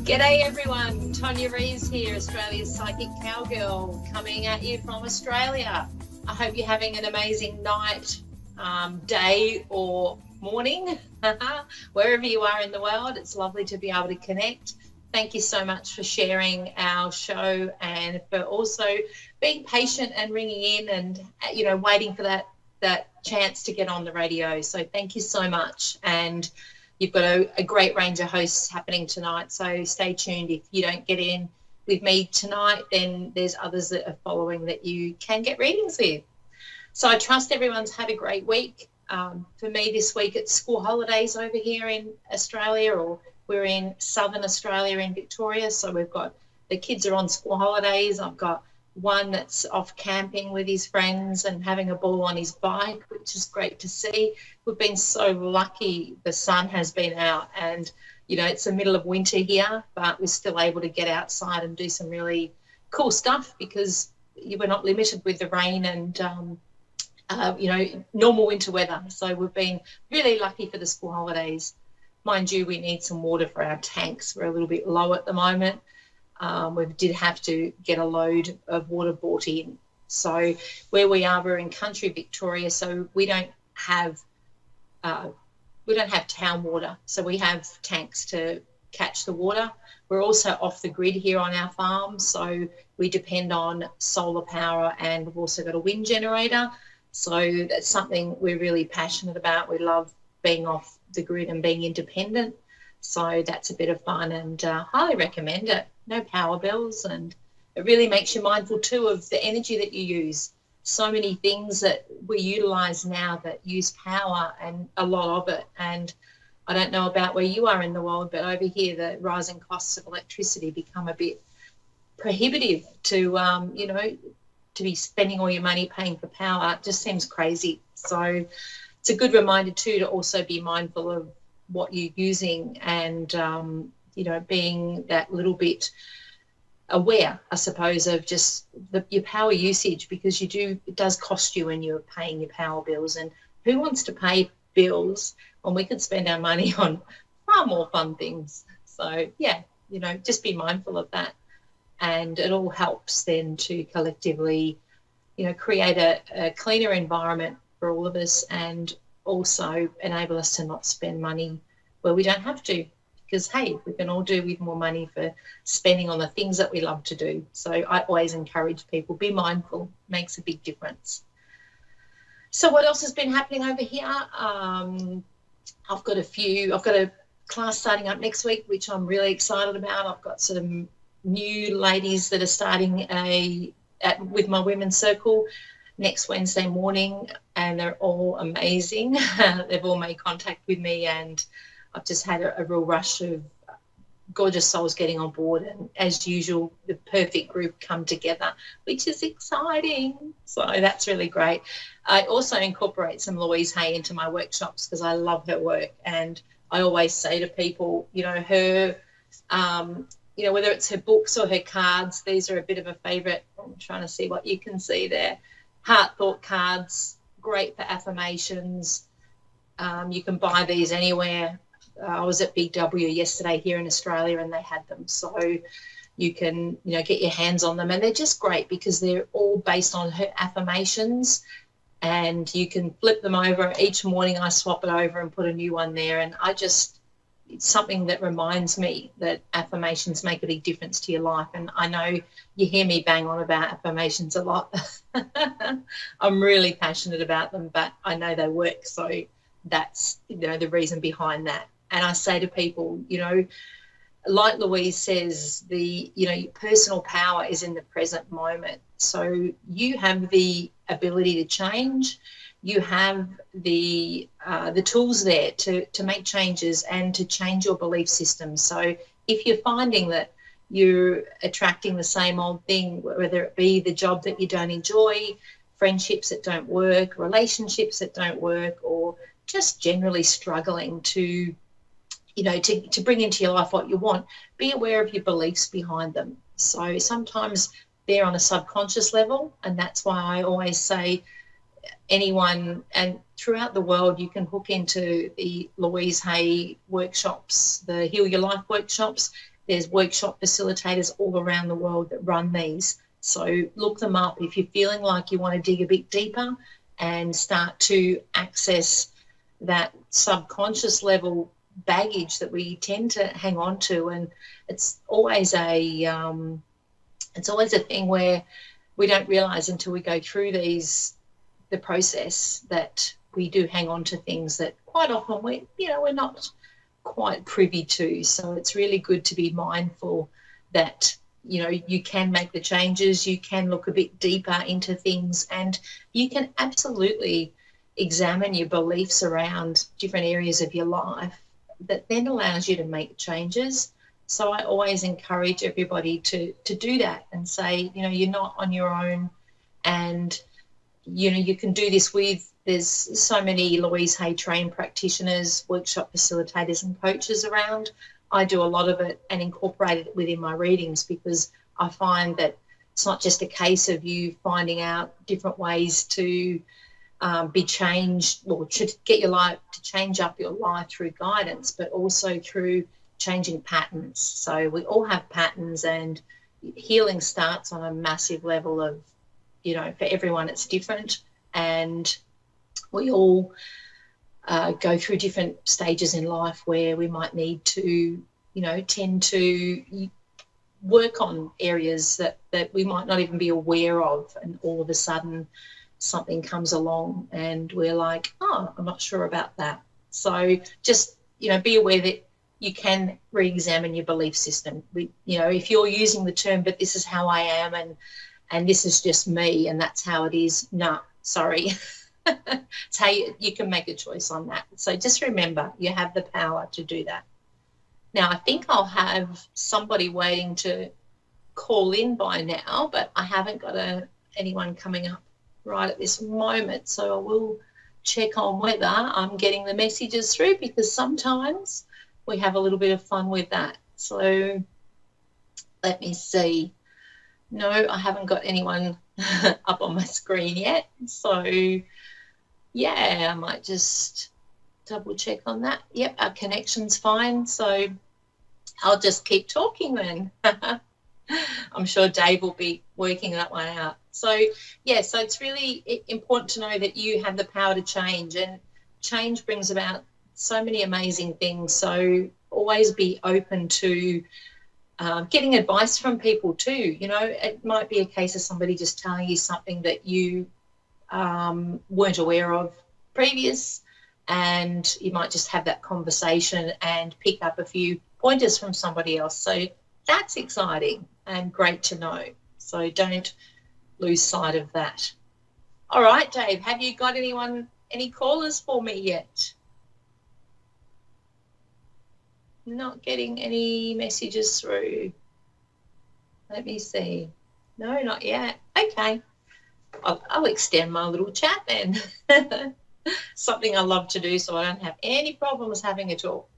G'day everyone, Tonia Reeves here, Australia's psychic cowgirl, coming at you from Australia. I hope you're having an amazing night, day or morning, wherever you are in the world. It's lovely to be able to connect. Thank you so much for sharing our show and for also being patient and ringing in and, waiting for that chance to get on the radio. So thank you so much. And you've got a great range of hosts happening tonight, so stay tuned. If you don't get in with me tonight, then there's others that are following that you can get readings with. So I trust everyone's had a great week. For me this week, it's school holidays over here in Australia, or we're in southern Australia in Victoria, so we've got the kids are on school holidays. I've got one that's off camping with his friends and having a ball on his bike, which is great to see. We've been so lucky the sun has been out and, it's the middle of winter here, but we're still able to get outside and do some really cool stuff because you were not limited with the rain and, normal winter weather. So we've been really lucky for the school holidays. Mind you, we need some water for our tanks. We're a little bit low at the moment. We did have to get a load of water brought in. So where we are, we're in country Victoria, so we don't have town water. So we have tanks to catch the water. We're also off the grid here on our farm, so we depend on solar power, and we've also got a wind generator. So that's something we're really passionate about. We love being off the grid and being independent. So that's a bit of fun and highly recommend it. No power bills, and it really makes you mindful too of the energy that you use. So many things that we utilise now that use power and a lot of it. And I don't know about where you are in the world, but over here the rising costs of electricity become a bit prohibitive to, to be spending all your money paying for power. It just seems crazy. So it's a good reminder too to also be mindful of what you're using and, being that little bit aware, I suppose, of just your power usage, because it does cost you when you're paying your power bills. And who wants to pay bills when we could spend our money on far more fun things? So, just be mindful of that. And it all helps then to collectively, create a cleaner environment for all of us, and also enable us to not spend money where we don't have to, because, hey, we can all do with more money for spending on the things that we love to do. So I always encourage people, be mindful, makes a big difference. So what else has been happening over here? I've got a class starting up next week, which I'm really excited about. I've got some new ladies that are starting with my women's circle next Wednesday morning, and they're all amazing. They've all made contact with me, and I've just had a real rush of gorgeous souls getting on board, and as usual, the perfect group come together, which is exciting. So that's really great. I also incorporate some Louise Hay into my workshops because I love her work, and I always say to people, her, whether it's her books or her cards, these are a bit of a favourite. I'm trying to see what you can see there. Heart thought cards, great for affirmations. You can buy these anywhere. I was at Big W yesterday here in Australia and they had them. So you can, get your hands on them. And they're just great because they're all based on her affirmations, and you can flip them over. Each morning I swap it over and put a new one there. And it's something that reminds me that affirmations make a big difference to your life. And I know you hear me bang on about affirmations a lot. I'm really passionate about them, but I know they work. So that's, the reason behind that. And I say to people, like Louise says, personal power is in the present moment. So you have the ability to change. You have the tools there to make changes and to change your belief system. So if you're finding that you're attracting the same old thing, whether it be the job that you don't enjoy, friendships that don't work, relationships that don't work, or just generally struggling to bring into your life what you want, be aware of your beliefs behind them. So sometimes they're on a subconscious level, and that's why I always say anyone, and throughout the world you can hook into the Louise Hay workshops, the Heal Your Life workshops, There's workshop facilitators all around the world that run these. So look them up if you're feeling like you want to dig a bit deeper and start to access that subconscious level baggage that we tend to hang on to. And it's always a thing where we don't realize until we go through the process that we do hang on to things that quite often we're not quite privy to. So it's really good to be mindful that you can make the changes, you can look a bit deeper into things, and you can absolutely examine your beliefs around different areas of your life that then allows you to make changes. So I always encourage everybody to do that and say, you're not on your own, and you can do this there's so many Louise Hay trained practitioners, workshop facilitators and coaches around. I do a lot of it and incorporate it within my readings, because I find that it's not just a case of you finding out different ways to be changed, or to get your life, to change up your life through guidance, but also through changing patterns. So we all have patterns, and healing starts on a massive level of, for everyone it's different, and we all go through different stages in life where we might need to, tend to work on areas that we might not even be aware of, and all of a sudden something comes along and we're like, oh, I'm not sure about that. So just, be aware that you can re-examine your belief system. If you're using the term, but this is how I am, and this is just me, and that's how it is. No, sorry. It's how you can make a choice on that. So just remember, you have the power to do that. Now, I think I'll have somebody waiting to call in by now, but I haven't got anyone coming up right at this moment. So I will check on whether I'm getting the messages through, because sometimes we have a little bit of fun with that. So let me see. No, I haven't got anyone up on my screen yet. So, yeah, I might just double check on that. Yep, our connection's fine. So I'll just keep talking then. I'm sure Dave will be working that one out. So, yeah, so it's really important to know that you have the power to change, and change brings about so many amazing things. So always be open to getting advice from people too. It might be a case of somebody just telling you something that you weren't aware of previous, and you might just have that conversation and pick up a few pointers from somebody else. So that's exciting and great to know. So don't lose sight of that. All right, Dave, have you got any callers for me yet? Not getting any messages through. Let me see. No, not yet. Okay. I'll extend my little chat then. Something I love to do, so I don't have any problems having a talk.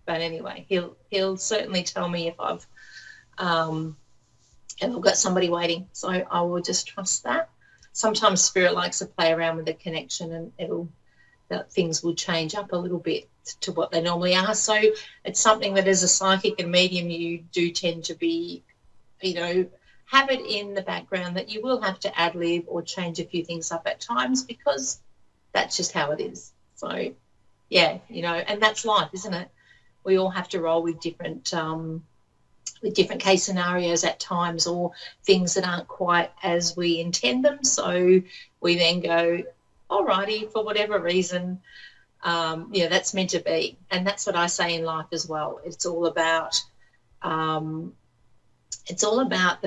But anyway, he'll certainly tell me if I've got somebody waiting. So I will just trust that. Sometimes Spirit likes to play around with the connection, and that things will change up a little bit to what they normally are. So it's something that as a psychic and medium you do tend to be, have it in the background that you will have to ad-lib or change a few things up at times, because that's just how it is. So, yeah, and that's life, isn't it? We all have to roll with different case scenarios at times, or things that aren't quite as we intend them. So we then go, all righty, for whatever reason, that's meant to be. And that's what I say in life as well. It's all about the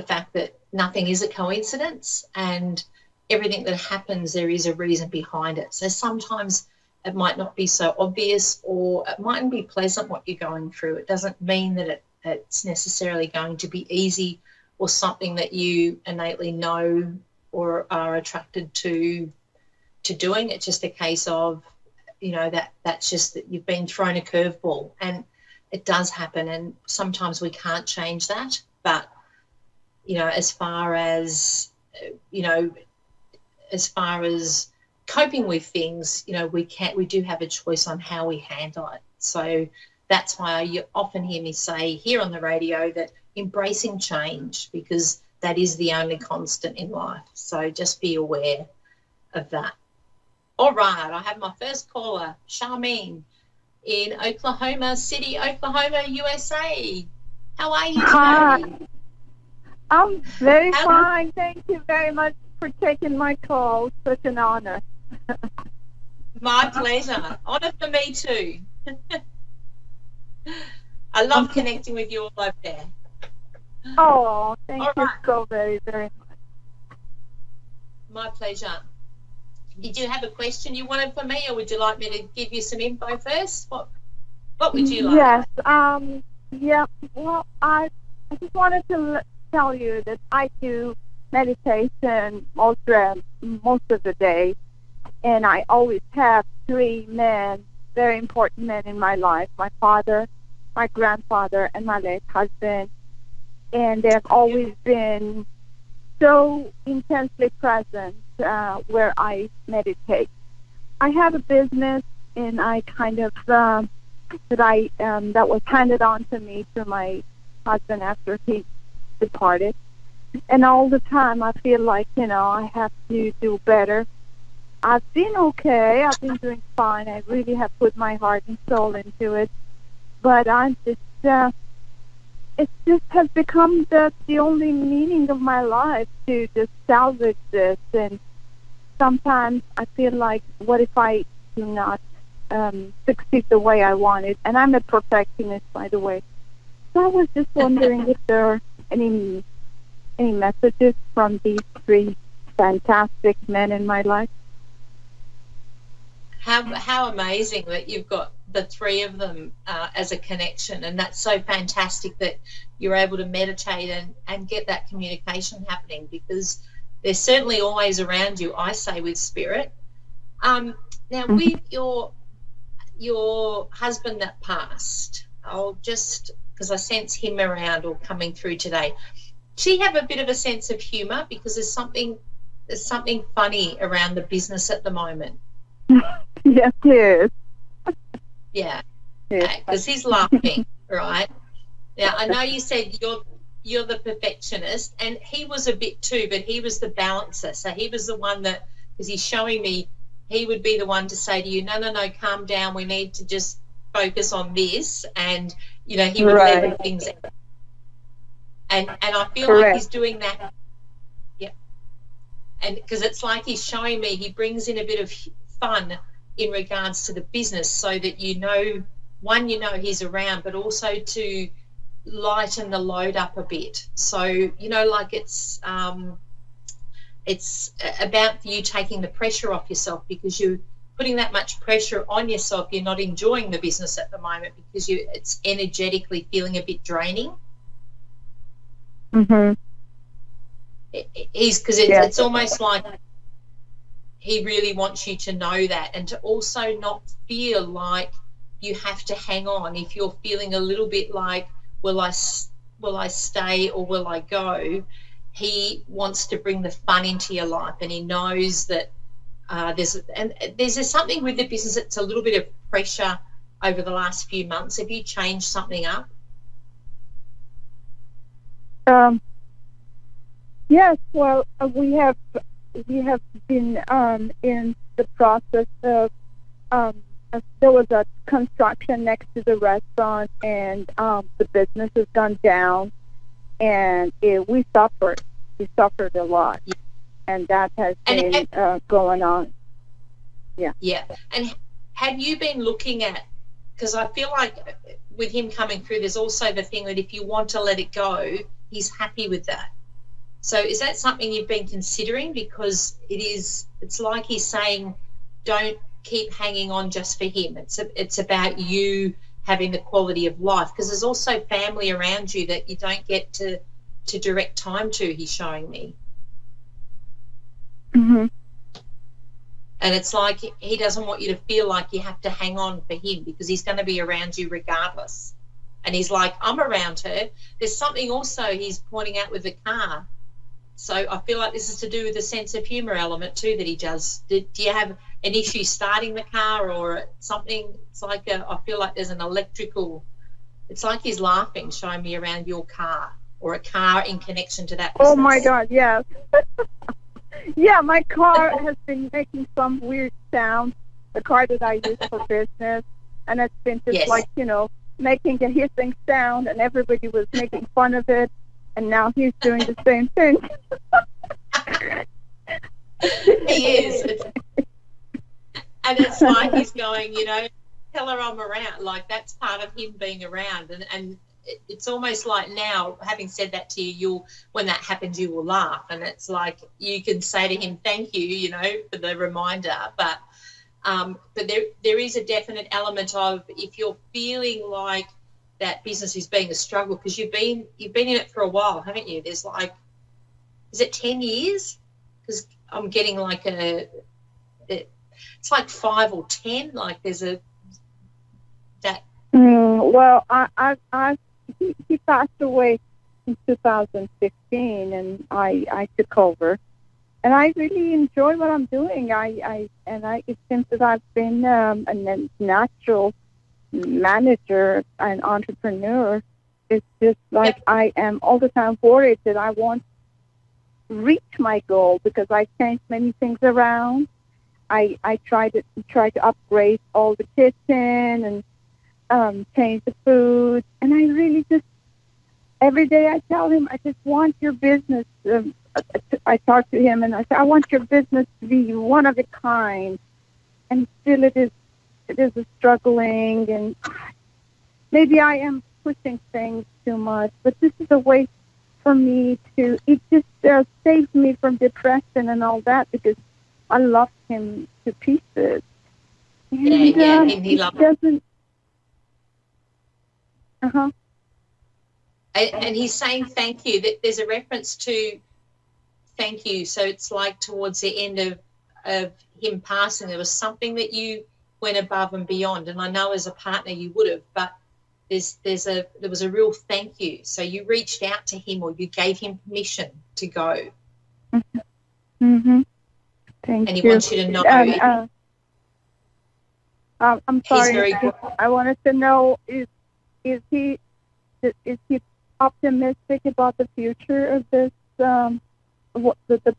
fact that nothing is a coincidence, and everything that happens, there is a reason behind it. So sometimes it might not be so obvious, or it mightn't be pleasant what you're going through. It doesn't mean that it's necessarily going to be easy or something that you innately know or are attracted to doing. It's just a case of, that's just that you've been thrown a curveball, and it does happen, and sometimes we can't change that. But, as far as coping with things, we do have a choice on how we handle it. So that's why you often hear me say here on the radio that embracing change, because that is the only constant in life. So just be aware of that. All right, I have my first caller, Charmaine, in Oklahoma City, Oklahoma, USA. How are you today? Hi. I'm very fine. Thank you very much for taking my call. Such an honor. My pleasure. Honor for me too. I love connecting with you all over there. Oh, thank you so very, very much. My pleasure. Did you have a question you wanted for me, or would you like me to give you some info first? What would you like? Yes. Yeah. Well, I just wanted to tell you that I do meditation most of the day, and I always have 3 men, very important men in my life: my father, my grandfather, and my late husband. And they've always been so intensely present where I meditate. I have a business, and I kind of that was handed on to me through my husband after he departed. And all the time I feel like, I have to do better. I've been okay. I've been doing fine. I really have put my heart and soul into it. But I'm just, it just has become the only meaning of my life to just salvage this. And sometimes I feel like, what if I do not succeed the way I wanted? And I'm a perfectionist, by the way. So I was just wondering if there are any messages from these 3 fantastic men in my life. How amazing that you've got the 3 of them as a connection, and that's so fantastic that you're able to meditate and get that communication happening, because they're certainly always around you, I say, with spirit. Now, with your husband that passed, I'll just, because I sense him around or coming through today, does he have a bit of a sense of humour? Because there's something funny around the business at the moment. Yes, he is. Yeah, because he's laughing, right? Now, I know you said you're the perfectionist, and he was a bit too, but he was the balancer. So he was the one that, because he's showing me, he would be the one to say to you, no, calm down, we need to just focus on this. And, he would level things out. And I feel like he's doing that. Yeah. And because it's like he's showing me, he brings in a bit of fun in regards to the business, so that one, he's around, but also to lighten the load up a bit. So, like it's about you taking the pressure off yourself, because you're putting that much pressure on yourself. You're not enjoying the business at the moment because it's energetically feeling a bit draining. Mm-hmm. It's almost like he really wants you to know that, and to also not feel like you have to hang on. If you're feeling a little bit like, will I stay or will I go? He wants to bring the fun into your life, and he knows that there's something with the business that's a little bit of pressure over the last few months. Have you changed something up? Yes. Well, we have been in the process of there was a construction next to the restaurant, and the business has gone down, and we suffered a lot. Yeah. And that has been going on. Yeah. And have you been looking at, because I feel like with him coming through, there's also the thing that if you want to let it go, he's happy with that. So is that something you've been considering? Because it's like he's saying, don't keep hanging on just for him. It's about you having the quality of life, because there's also family around you that you don't get to direct time to, he's showing me. Mm-hmm. And it's like he doesn't want you to feel like you have to hang on for him, because he's going to be around you regardless. And he's like, I'm around her. There's something also he's pointing out with the car. So I feel like this is to do with the sense of humour element too that he does. an issue starting the car or something. It's like I feel like there's an electrical. It's like he's laughing, showing me around your car or a car in connection to that business. Oh my God, yes. Yeah, my car has been making some weird sound. The car that I use for business, and it's been just Yes. like, making a hissing sound, and everybody was making fun of it, and now he's doing the same thing. He is. And it's like he's going, tell her I'm around. Like, that's part of him being around. And it's almost like now, having said that to you, when that happens, you will laugh. And it's like you can say to him, thank you, for the reminder. But there is a definite element of, if you're feeling like that business is being a struggle, because you've been in it for a while, haven't you? There's like, is it 10 years? Because I'm getting like it's like 5 or 10. Like there's that. Well, he passed away in 2015, and I took over, and I really enjoy what I'm doing. It seems that I've been a natural manager and entrepreneur. It's just like, yep. I am all the time worried that I won't reach my goal because I changed many things around. I try to upgrade all the kitchen and change the food, and I really just every day I tell him, I just want your business. I talk to him and I say, I want your business to be one of a kind, and still it is a struggling, and maybe I am pushing things too much, but this is a way for me to. It just saves me from depression and all that, because I love him to pieces. And, and he doesn't. And he's saying thank you. There's a reference to thank you. So it's like towards the end of him passing, there was something that you went above and beyond. And I know as a partner you would have, but there was a real thank you. So you reached out to him, or you gave him permission to go. Mm-hmm. Thank you. And he wants you to know. I'm sorry. I wanted to know, is he optimistic about the future of this, the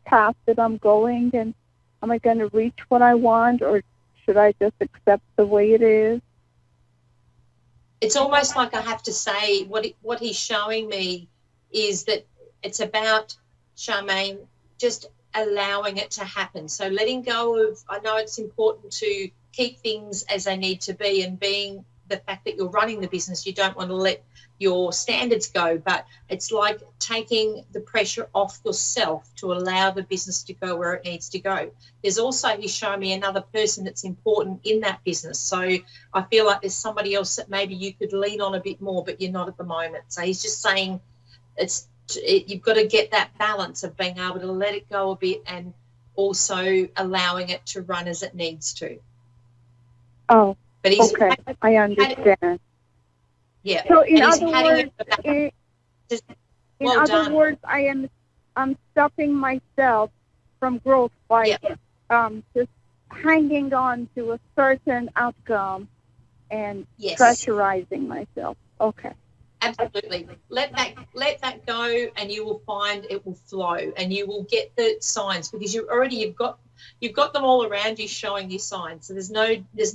path that I'm going, and am I going to reach what I want, or should I just accept the way it is? It's almost like I have to say what he's showing me is that it's about, Charmaine, just allowing it to happen. So letting go of, I know it's important to keep things as they need to be, and being the fact that you're running the business, you don't want to let your standards go, but it's like taking the pressure off yourself to allow the business to go where it needs to go. There's also, he's showing me another person that's important in that business. So I feel like there's somebody else that maybe you could lean on a bit more, but you're not at the moment. So he's just saying you've got to get that balance of being able to let it go a bit and also allowing it to run as it needs to. Oh, but okay. I understand. Yeah. So in other words, I'm stopping myself from growth by just hanging on to a certain outcome and pressurizing myself. Okay. Absolutely. Let that go, and you will find it will flow, and you will get the signs, because you've got them all around you showing you signs. So there's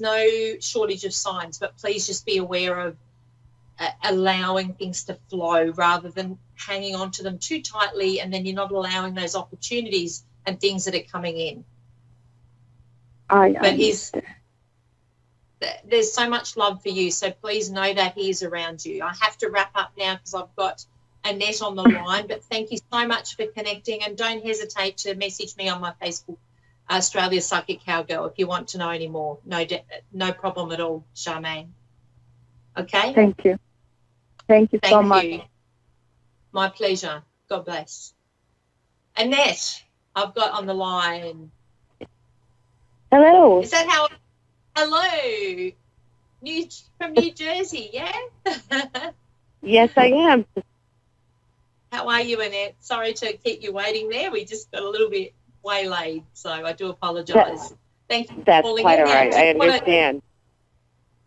no shortage of signs, but please just be aware of allowing things to flow rather than hanging on to them too tightly, and then you're not allowing those opportunities and things that are coming in. There's so much love for you, so please know that he is around you. I have to wrap up now because I've got Annette on the line, but thank you so much for connecting, and don't hesitate to message me on my Facebook, Australia Psychic Cowgirl, if you want to know any more. No problem at all, Charmaine. Okay? Thank you. Thank you so much. You. My pleasure. God bless. Annette, I've got on the line. Hello. Is that how? Hello. From New Jersey, yeah? Yes, I am. How are you, Annette? Sorry to keep you waiting there. We just got a little bit waylaid, so I do apologise. Thank you for That's calling quite in. all right. I understand.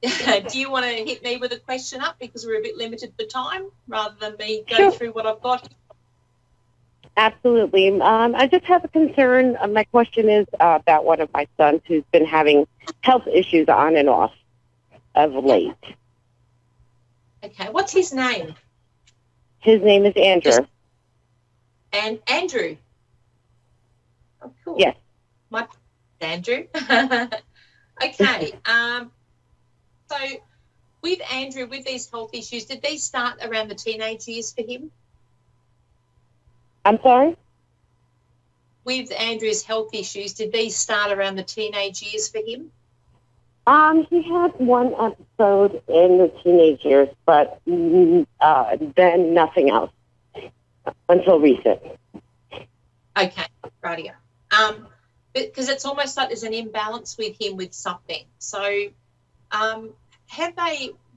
Do you want to hit me with a question up because we're a bit limited for time rather than me go through what I've got? Absolutely. I just have a concern. My question is about one of my sons who's been having health issues on and off of late. Okay. What's his name? His name is Andrew. And Andrew. Oh, cool. Yes. My Andrew. Okay. So with Andrew, with these health issues, did these start around the teenage years for him? I'm sorry? With Andrew's health issues, did these start around the teenage years for him? He had one episode in the teenage years, but then nothing else until recent. Okay, rightio. Because it's almost like there's an imbalance with him with something. So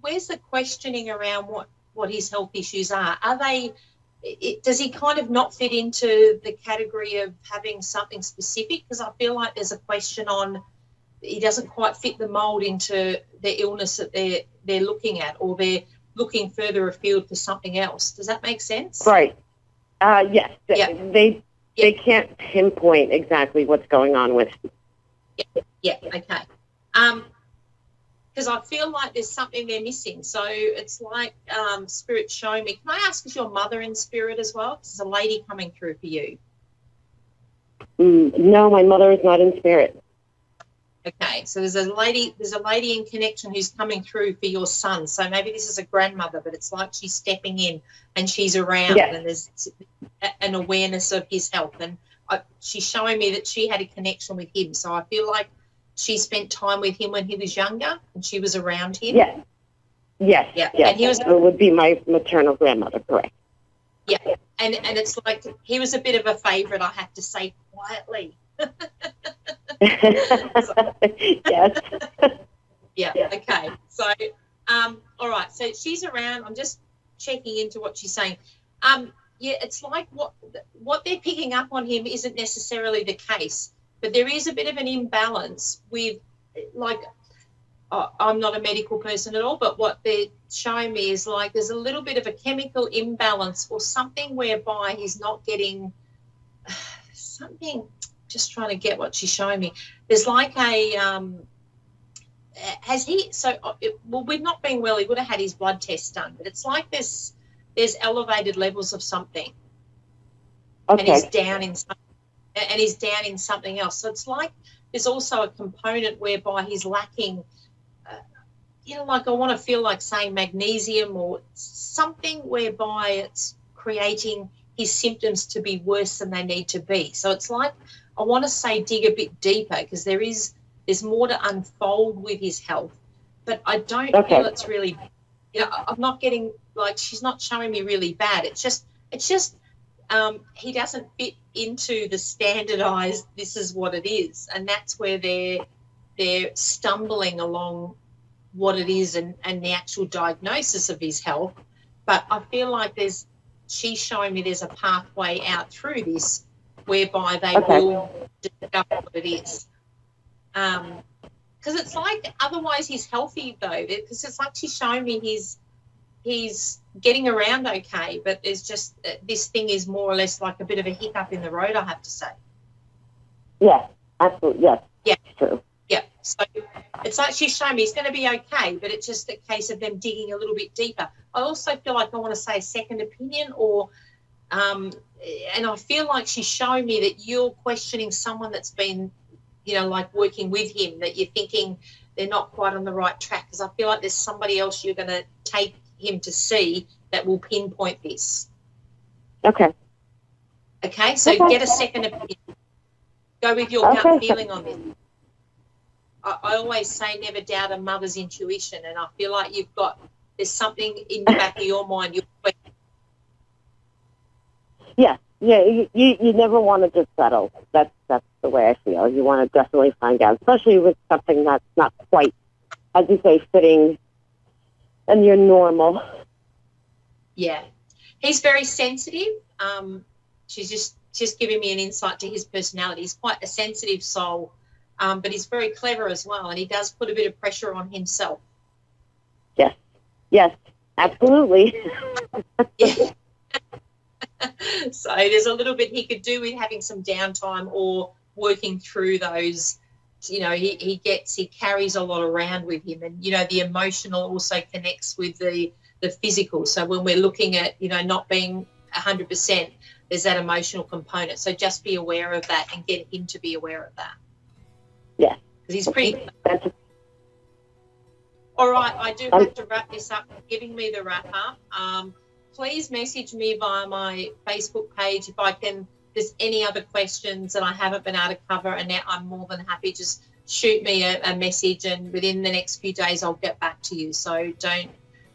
where's the questioning around what his health issues are? Are they, does he kind of not fit into the category of having something specific? Because I feel like there's a question on he doesn't quite fit the mold into the illness that they're looking at, or they're looking further afield for something else. Does that make sense? Right. Yes. They can't pinpoint exactly what's going on with him. Yeah. Okay. Because I feel like there's something they're missing. So it's like Spirit showing me. Can I ask, is your mother in spirit as well? Because there's a lady coming through for you. No, my mother is not in spirit. Okay, so there's a lady in connection who's coming through for your son. So maybe this is a grandmother, but it's like she's stepping in and she's around, and there's an awareness of his health. And she's showing me that she had a connection with him. So I feel like she spent time with him when he was younger and she was around him. Yes. And he was, it would be my maternal grandmother, correct? Yeah, and it's like he was a bit of a favourite, I have to say quietly. Yes. Yeah, okay. So, all right, so she's around. I'm just checking into what she's saying. It's like what they're picking up on him isn't necessarily the case, but there is a bit of an imbalance with, like, I'm not a medical person at all, but what they're showing me is like there's a little bit of a chemical imbalance or something whereby he's not getting something. Just trying to get what she's showing me. There's like with not being well, he would have had his blood test done, but it's like there's elevated levels of something. Okay. And he's down in something else. So it's like there's also a component whereby he's lacking, like I want to feel like saying magnesium or something whereby it's creating his symptoms to be worse than they need to be. So it's like I want to say dig a bit deeper because there's more to unfold with his health, but I don't feel it's really, I'm not getting, like, she's not showing me really bad. It's just he doesn't fit into the standardized, this is what it is. And that's where they're stumbling along what it is and the actual diagnosis of his health. But I feel like she's showing me there's a pathway out through this whereby they will discover what it is. Because it's like otherwise he's healthy though, because it's like she's showing me he's getting around okay, but there's just this thing is more or less like a bit of a hiccup in the road, I have to say. Yes, absolutely, yes. Yeah. True. Yeah, so it's like she's showing me he's going to be okay, but it's just a case of them digging a little bit deeper. I also feel like I want to say a second opinion and I feel like she's showing me that you're questioning someone that's been, like working with him, that you're thinking they're not quite on the right track, because I feel like there's somebody else you're going to take him to see that will pinpoint this. Okay, so get a second opinion. Go with your gut feeling on this. I always say never doubt a mother's intuition, and I feel like there's something in the back of your mind. Yeah, you never want to just settle. That's the way I feel. You want to definitely find out, especially with something that's not quite, as you say, fitting and you're normal. Yeah. He's very sensitive. She's just giving me an insight to his personality. He's quite a sensitive soul. but he's very clever as well, and he does put a bit of pressure on himself. Yes, absolutely. Yeah. So there's a little bit he could do with having some downtime or working through those. He carries a lot around with him, and the emotional also connects with the physical. So when we're looking at not being 100%, there's that emotional component. So just be aware of that and get him to be aware of that. Yes, because he's pretty. All right, I do have to wrap this up. Giving me the wrap up. Please message me via my Facebook page if there's any other questions that I haven't been able to cover, and now I'm more than happy. Just shoot me a message, and within the next few days I'll get back to you. So don't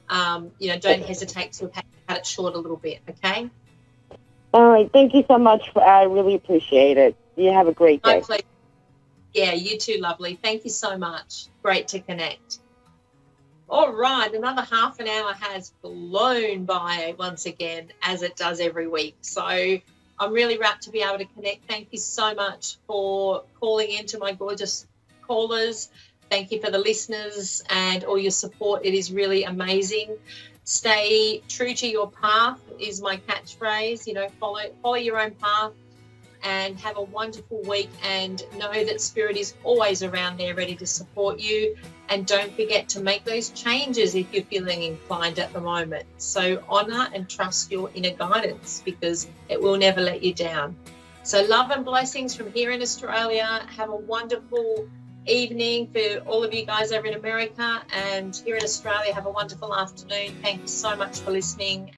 hesitate to cut it short a little bit, okay? All right, thank you so much. I really appreciate it. You have a great day. My pleasure. Yeah, you too, lovely. Thank you so much. Great to connect. All right, another half an hour has flown by once again, as it does every week. So I'm really rapt to be able to connect. Thank you so much for calling in to my gorgeous callers. Thank you for the listeners and all your support. It is really amazing. Stay true to your path is my catchphrase. Follow your own path, and have a wonderful week, and know that Spirit is always around there ready to support you. And don't forget to make those changes if you're feeling inclined at the moment. So honour and trust your inner guidance, because it will never let you down. So love and blessings from here in Australia. Have a wonderful evening for all of you guys over in America, and here in Australia, have a wonderful afternoon. Thank you so much for listening.